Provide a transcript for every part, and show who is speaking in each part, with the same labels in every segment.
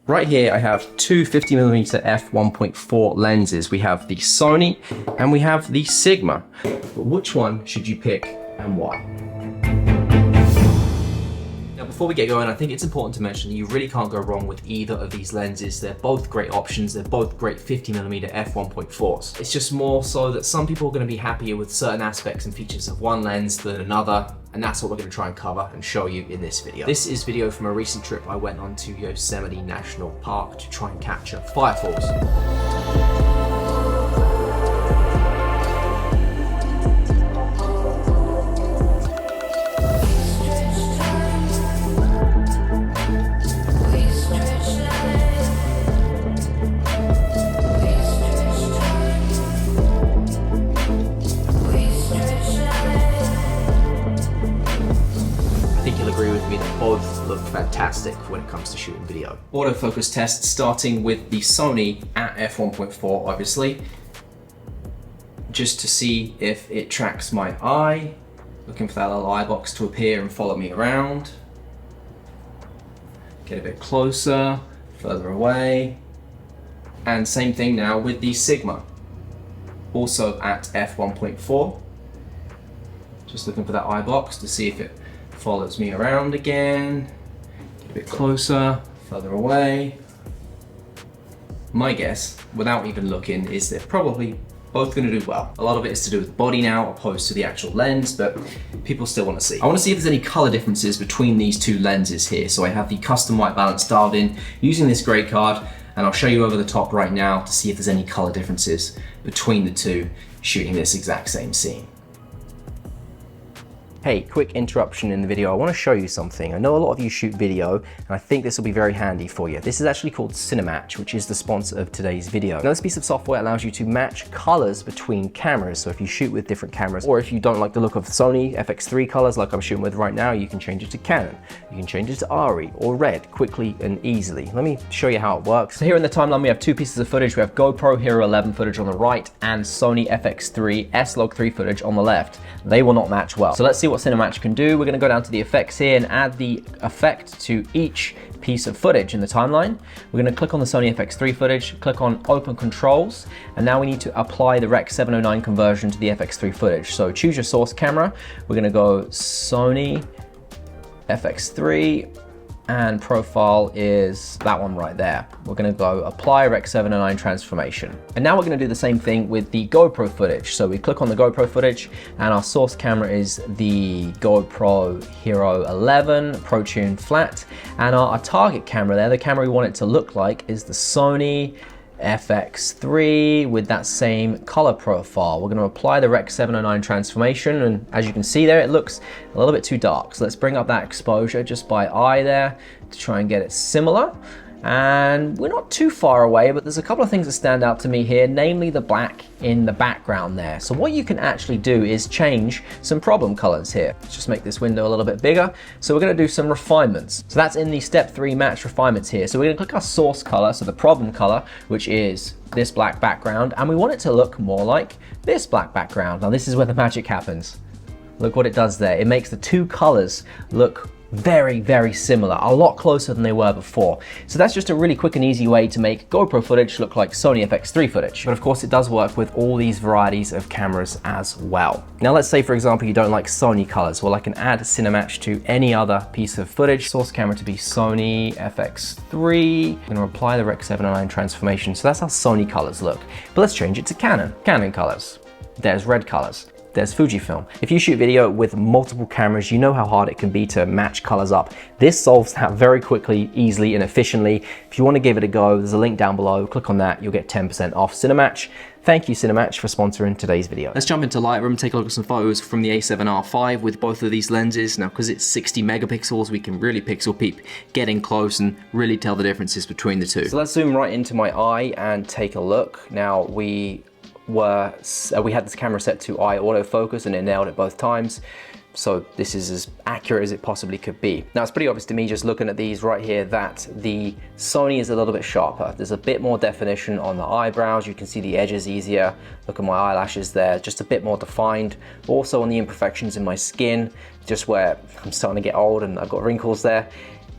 Speaker 1: Right here I have two 50mm F1.4 lenses. We have the Sony and we have the Sigma. But which one should you pick and why? Now before we get going, I think it's important to mention that you really can't go wrong with either of these lenses. They're both great options. They're both great 50mm F1.4s. It's just more so that some people are going to be happier with certain aspects and features of one lens than another. And that's what we're going to try and cover and show you in this video. This is video from a recent trip I went on to Yosemite National Park to try and capture firefalls. Agree with me that both look fantastic when it comes to shooting video. Autofocus test starting with the Sony at f1.4 obviously, just to see if it tracks my eye, looking for that little eye box to appear and follow me around. Get a bit closer, further away, and same thing now with the Sigma, also at f1.4, just looking for that eye box to see if it follows me around again, get a bit closer, further away. My guess, without even looking, is they're probably both going to do well. A lot of it is to do with body now opposed to the actual lens, but people still want to see. I want to see if there's any color differences between these two lenses here. So I have the custom white balance dialed in using this gray card, and I'll show you over the top right now to see if there's any color differences between the two shooting this exact same scene. Hey, quick interruption in the video. I want to show you something. I know a lot of you shoot video, and I think this will be very handy for you. This is actually called Cinematch, which is the sponsor of today's video. Now, this piece of software allows you to match colors between cameras. So if you shoot with different cameras, or if you don't like the look of Sony FX3 colors like I'm shooting with right now, you can change it to Canon. You can change it to ARRI or Red quickly and easily. Let me show you how it works. So here in the timeline, we have two pieces of footage. We have GoPro Hero 11 footage on the right and Sony FX3 S-Log3 footage on the left. They will not match well. So let's see what Cinematch can do. We're going to go down to the effects here and add the effect to each piece of footage in the timeline. We're going to click on the Sony FX3 footage, click on Open Controls, and now we need to apply the Rec. 709 conversion to the FX3 footage. So choose your source camera. We're going to go Sony FX3, and profile is that one right there. We're going to go apply Rec. 709 transformation. And now we're going to do the same thing with the GoPro footage. So we click on the GoPro footage and our source camera is the GoPro Hero 11 ProTune flat. And our target camera there, the camera we want it to look like, is the Sony FX3 with that same color profile. We're going to apply the Rec. 709 transformation, and as you can see there, it looks a little bit too dark. So let's bring up that exposure just by eye there to try and get it similar. And we're not too far away, but there's a couple of things that stand out to me here, namely the black in the background there. So what you can actually do is change some problem colors here. Let's just make this window a little bit bigger. So we're going to do some refinements. So that's in the step 3 match refinements here. So we're going to click our source color, so the problem color, which is this black background, and we want it to look more like this black background. Now this is where the magic happens. Look what it does there. It makes the two colors look very, very similar, a lot closer than they were before. So that's just a really quick and easy way to make GoPro footage look like Sony FX3 footage. But of course it does work with all these varieties of cameras as well. Now let's say for example you don't like Sony colors. Well, I can add Cinematch to any other piece of footage. Source camera to be Sony FX3. I'm going to apply the Rec. 709 transformation. So that's how Sony colors look. But let's change it to Canon colors. There's red colors. There's Fujifilm. If you shoot video with multiple cameras, you know how hard it can be to match colors up. This solves that very quickly, easily, and efficiently. If you want to give it a go, there's a link down below. Click on that, you'll get 10% off Cinematch. Thank you, Cinematch, for sponsoring today's video. Let's jump into Lightroom, take a look at some photos from the A7R5 with both of these lenses. Now, because it's 60 megapixels, we can really pixel peep, get in close, and really tell the differences between the two. So let's zoom right into my eye and take a look. Now, we had this camera set to eye autofocus and it nailed it both times. So this is as accurate as it possibly could be. Now it's pretty obvious to me just looking at these right here that the Sony is a little bit sharper. There's a bit more definition on the eyebrows. You can see the edges easier. Look at my eyelashes there, just a bit more defined. Also on the imperfections in my skin, just where I'm starting to get old and I've got wrinkles there.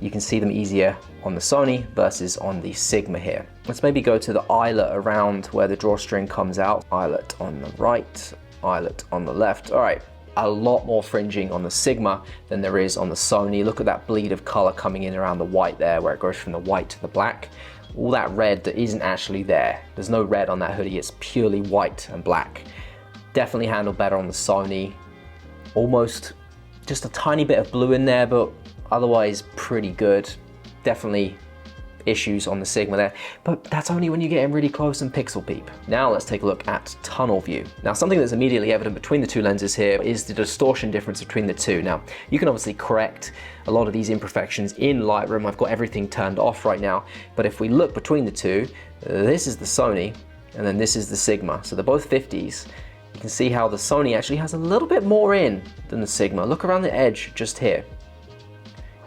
Speaker 1: you can see them easier on the Sony versus on the Sigma here. Let's maybe go to the eyelet around where the drawstring comes out. Eyelet on the right, eyelet on the left. All right, a lot more fringing on the Sigma than there is on the Sony. Look at that bleed of color coming in around the white there, where it goes from the white to the black. All that red that isn't actually there. There's no red on that hoodie, it's purely white and black. Definitely handled better on the Sony. Almost just a tiny bit of blue in there, but otherwise pretty good. Definitely issues on the Sigma there, but that's only when you get in really close and pixel peep. Now let's take a look at tunnel view. Now something that's immediately evident between the two lenses here is the distortion difference between the two. Now you can obviously correct a lot of these imperfections in Lightroom. I've got everything turned off right now, but if we look between the two, this is the Sony and then this is the Sigma. So they're both 50s. You can see how the Sony actually has a little bit more in than the Sigma. Look around the edge just here.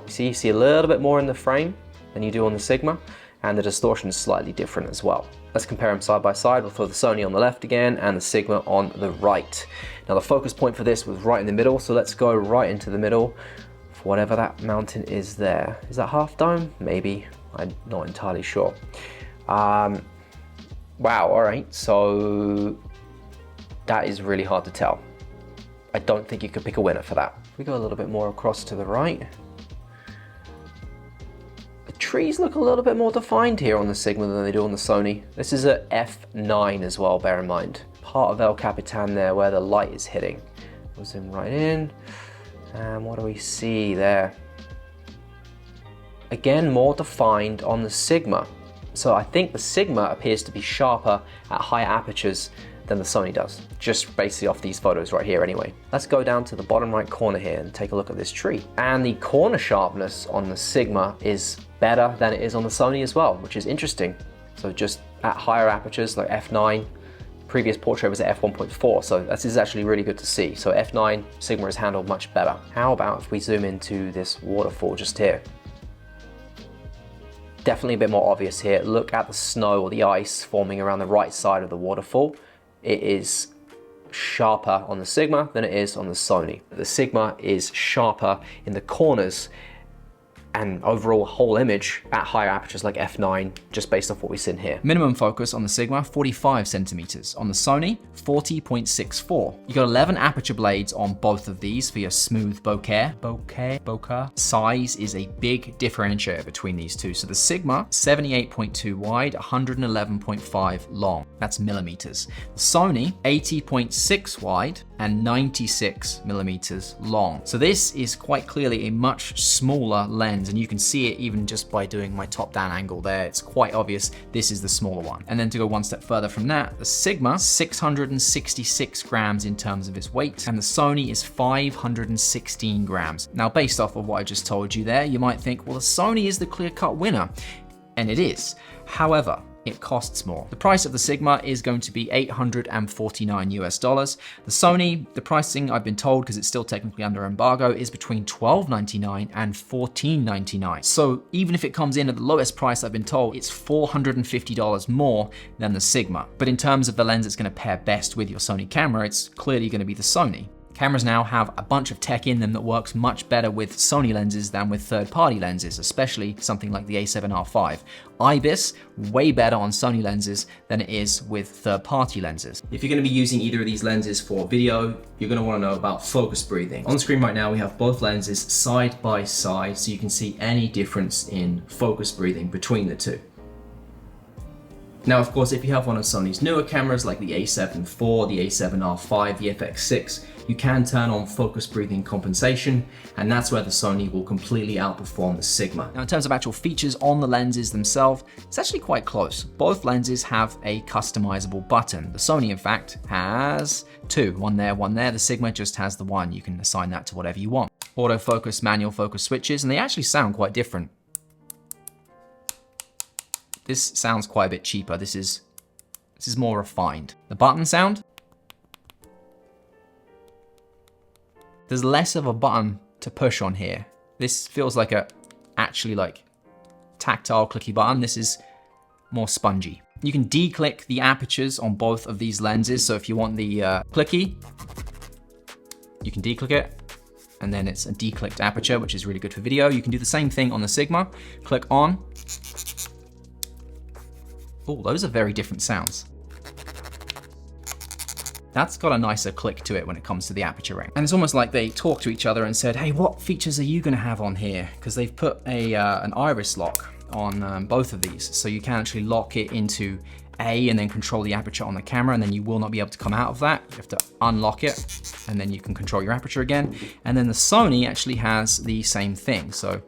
Speaker 1: You see a little bit more in the frame than you do on the Sigma, and the distortion is slightly different as well. Let's compare them side by side. We'll throw the Sony on the left again and the Sigma on the right. Now the focus point for this was right in the middle, so let's go right into the middle for whatever that mountain is there. Is that half dome? Maybe, I'm not entirely sure. Wow, all right, so that is really hard to tell. I don't think you could pick a winner for that. If we go a little bit more across to the right, trees look a little bit more defined here on the Sigma than they do on the Sony. This is a f9 as well, bear in mind. Part of El Capitan there where the light is hitting. We'll zoom right in. And what do we see there? Again, more defined on the Sigma. So I think the Sigma appears to be sharper at higher apertures than the Sony does, just basically off these photos right here anyway. Let's go down to the bottom right corner here and take a look at this tree. And the corner sharpness on the Sigma is better than it is on the Sony as well, which is interesting. So just at higher apertures like f9, previous portrait was at f1.4, so this is actually really good to see. So f9, Sigma is handled much better. How about if we zoom into this waterfall just here? Definitely a bit more obvious here. Look at the snow or the ice forming around the right side of the waterfall. It is sharper on the Sigma than it is on the Sony. The Sigma is sharper in the corners and overall whole image at higher apertures like f9, just based off what we've seen here. Minimum focus on the Sigma, 45 centimeters. On the Sony, 40.64. You got 11 aperture blades on both of these for your smooth bokeh. Size is a big differentiator between these two. So the Sigma, 78.2 wide, 111.5 long. That's millimeters. The Sony, 80.6 wide and 96 millimeters long. So this is quite clearly a much smaller lens, and you can see it even just by doing my top-down angle there. It's quite obvious this is the smaller one. And then to go one step further from that, the Sigma, 666 grams in terms of its weight, and the Sony is 516 grams. Now, based off of what I just told you there, you might think, well, the Sony is the clear-cut winner, and it is. However, it costs more. The price of the Sigma is going to be $849 US. The Sony, the pricing I've been told, because it's still technically under embargo, is between $12.99 and $14.99. So even if it comes in at the lowest price I've been told, it's $450 more than the Sigma. But in terms of the lens that's going to pair best with your Sony camera, it's clearly going to be the Sony. Cameras now have a bunch of tech in them that works much better with Sony lenses than with third-party lenses, especially something like the A7R5. IBIS, way better on Sony lenses than it is with third-party lenses. If you're going to be using either of these lenses for video, you're going to want to know about focus breathing. On screen right now, we have both lenses side by side, so you can see any difference in focus breathing between the two. Now, of course, if you have one of Sony's newer cameras like the A7 IV, the A7R5, the FX6, you can turn on focus breathing compensation, and that's where the Sony will completely outperform the Sigma. Now, in terms of actual features on the lenses themselves, it's actually quite close. Both lenses have a customizable button. The Sony, in fact, has two, one there, one there. The Sigma just has the one. You can assign that to whatever you want. Autofocus, manual focus switches, and they actually sound quite different. This sounds quite a bit cheaper. This is more refined. The button sound. There's less of a button to push on here. This feels like actually like tactile clicky button. This is more spongy. You can declick the apertures on both of these lenses. So if you want the clicky, you can declick it. and then it's a declicked aperture, which is really good for video. You can do the same thing on the Sigma. Click on. Oh, those are very different sounds. That's got a nicer click to it when it comes to the aperture ring. And it's almost like they talked to each other and said, hey, what features are you gonna have on here? Because they've put an iris lock on both of these. So you can actually lock it into A and then control the aperture on the camera, and then you will not be able to come out of that. You have to unlock it, and then you can control your aperture again. And then the Sony actually has the same thing. So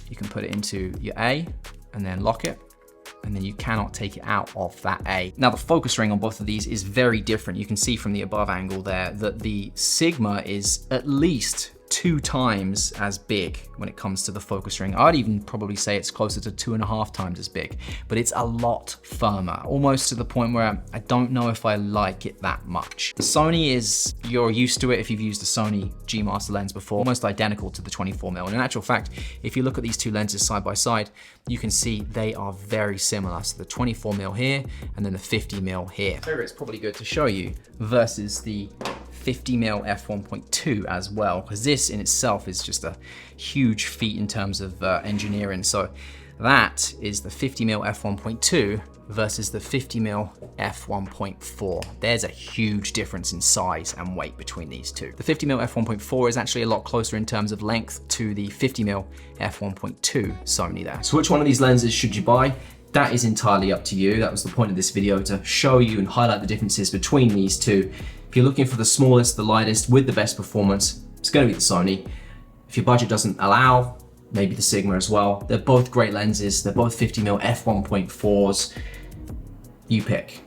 Speaker 1: you can put it into your A and then lock it, and then you cannot take it out of that A. Now the focus ring on both of these is very different. You can see from the above angle there that the Sigma is at least 2 times as big when it comes to the focus ring. I'd even probably say it's closer to 2.5 times as big, but it's a lot firmer, almost to the point where I don't know if I like it that much. The Sony is, you're used to it if you've used a Sony G Master lens before, almost identical to the 24mm. And in actual fact, if you look at these two lenses side by side, you can see they are very similar. So the 24mm here, and then the 50mm here. So it's probably good to show you versus the 50mm F1.2 as well, because this in itself is just a huge feat in terms of engineering. So that is the 50mm F1.2 versus the 50mm F1.4. There's a huge difference in size and weight between these two. The 50mm F1.4 is actually a lot closer in terms of length to the 50mm F1.2 Sony there. So which one of these lenses should you buy? That is entirely up to you. That was the point of this video, to show you and highlight the differences between these two. If you're looking for the smallest, the lightest, with the best performance, it's going to be the Sony. If your budget doesn't allow, maybe the Sigma as well. They're both great lenses. They're both 50mm F1.4s. You pick.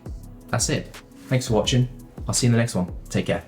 Speaker 1: That's it. Thanks for watching. I'll see you in the next one. Take care.